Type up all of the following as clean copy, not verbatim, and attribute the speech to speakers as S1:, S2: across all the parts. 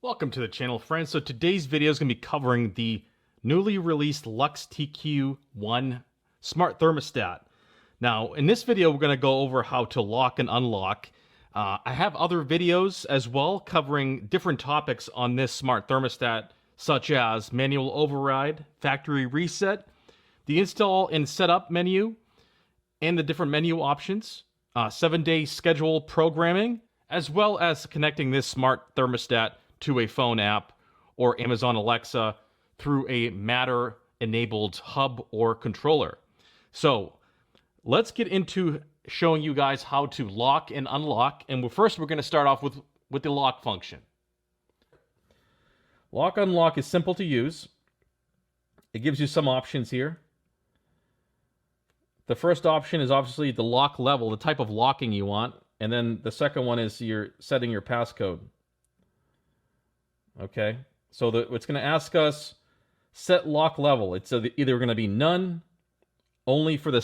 S1: Welcome to the channel, friends. So today's video is going to be covering the newly released LUX TQ1 smart thermostat. Now, in this video, we're going to go over how to lock and unlock. I have other videos as well covering different topics on this smart thermostat, such as manual override, factory reset, the install and setup menu, and the different menu options, 7-day schedule programming, as well as connecting this smart thermostat to a phone app or Amazon Alexa through a Matter-enabled hub or controller. So let's get into showing you guys how to lock and unlock. And first, we're going to start off with the lock function. Lock unlock is simple to use. It gives you some options here. The first option is obviously the lock level, the type of locking you want. And then the second one is you're setting your passcode. Okay, so it's going to ask us set lock level. It's either going to be none, only for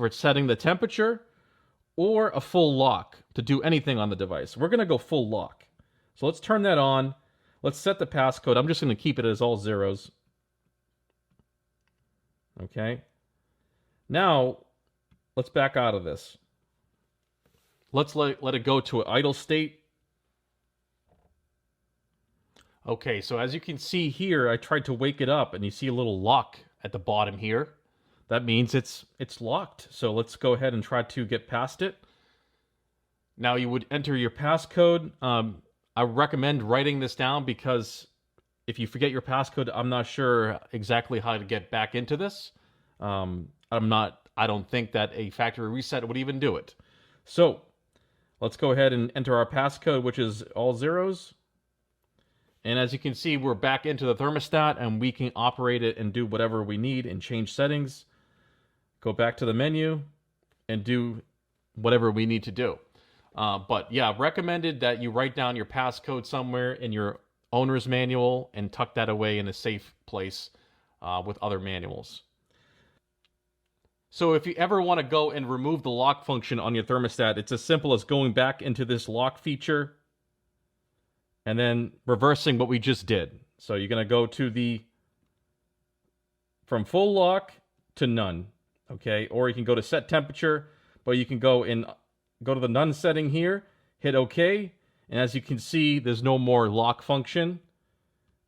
S1: setting the temperature, or a full lock to do anything on the device. We're going to go full lock. So let's turn that on. Let's set the passcode. I'm just going to keep it as all zeros. Okay. Now, let's back out of this. Let's let it go to an idle state. Okay, so as you can see here, I tried to wake it up, and you see a little lock at the bottom here. That means it's locked. So let's go ahead and try to get past it. Now you would enter your passcode. I recommend writing this down because if you forget your passcode, I'm not sure exactly how to get back into this. I don't think that a factory reset would even do it. So let's go ahead and enter our passcode, which is all zeros. And as you can see, we're back into the thermostat, and we can operate it and do whatever we need and change settings. Go back to the menu and do whatever we need to do. But yeah, recommended that you write down your passcode somewhere in your owner's manual and tuck that away in a safe place with other manuals. So if you ever want to go and remove the lock function on your thermostat, it's as simple as going back into this lock feature and then reversing what we just did. So you're going to go to from full lock to none, okay? Or you can go to set temperature, but you can go to the none setting here, hit OK, and as you can see, there's no more lock function.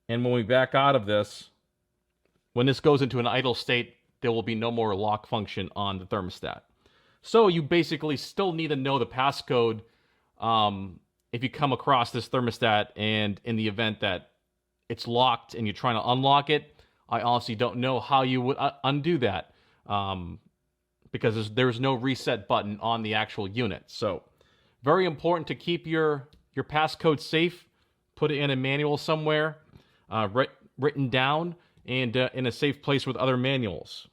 S1: And when we back out of this, when this goes into an idle state, there will be no more lock function on the thermostat. So you basically still need to know the passcode if you come across this thermostat, and in the event that it's locked and you're trying to unlock it. I honestly don't know how you would undo that because there's no reset button on the actual unit. So very important to keep your passcode safe. Put it in a manual somewhere, written down, and in a safe place with other manuals.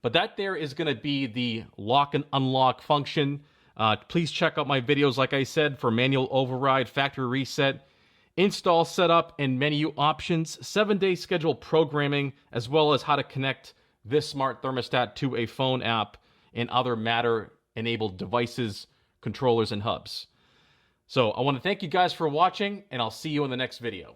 S1: But that there is going to be the lock and unlock function. Please check out my videos, like I said, for manual override, factory reset, install setup, and menu options, 7-day schedule programming, as well as how to connect this smart thermostat to a phone app and other Matter-enabled devices, controllers, and hubs. So I want to thank you guys for watching, and I'll see you in the next video.